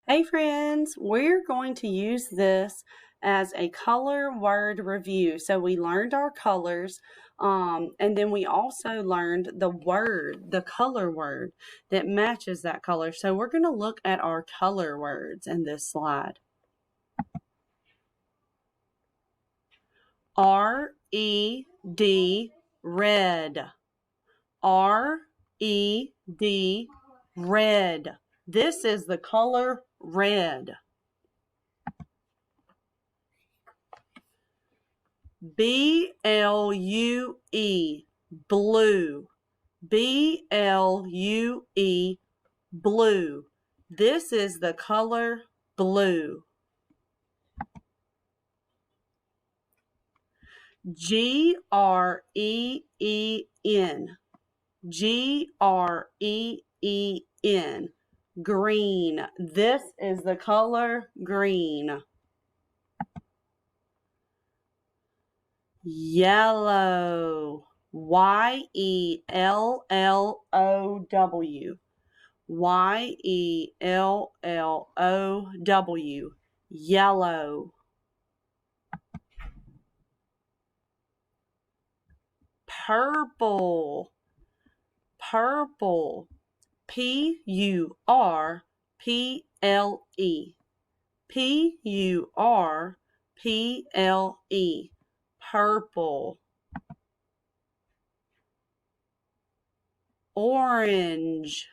Hey friends, we're going to use this as a color word review. So we learned our colors, and then we also learned the color word that matches that color. So we're going to look at our color words in this slide. R-E-D, red. R-E-D, red. This is the color red. B-L-U-E, blue. B-L-U-E, blue. This is the color blue. G-R-E-E-N, G-R-E-E-N, green. This is the color green. Yellow, Y-E-L-L-O-W, Y-E-L-L-O-W, yellow. Purple, purple, P-U-R-P-L-E, P-U-R-P-L-E, purple. Orange,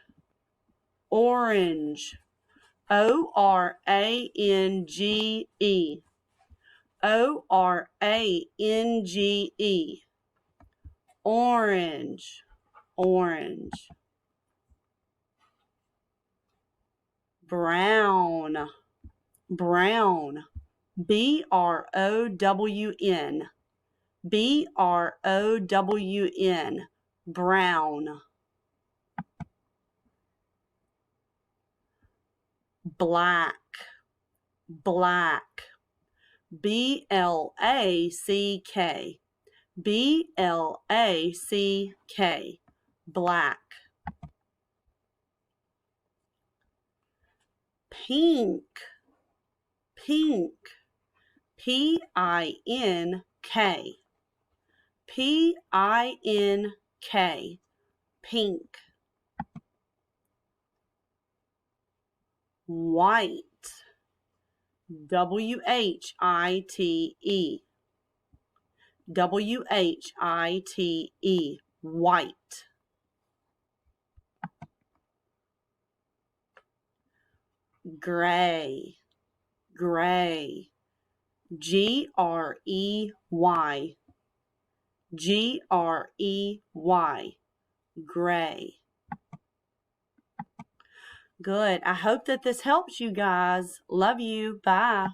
orange, O-R-A-N-G-E, O-R-A-N-G-E, orange, orange. Brown, brown, B-R-O-W-N, B-R-O-W-N, brown. Black, black, B-L-A-C-K, B-L-A-C-K, black. Pink, pink, P-I-N-K, P-I-N-K, pink. White, W-H-I-T-E, W-H-I-T-E, white. Gray, gray, G-R-E-Y, G-R-E-Y, gray. Good. I hope that this helps you guys. Love you. Bye.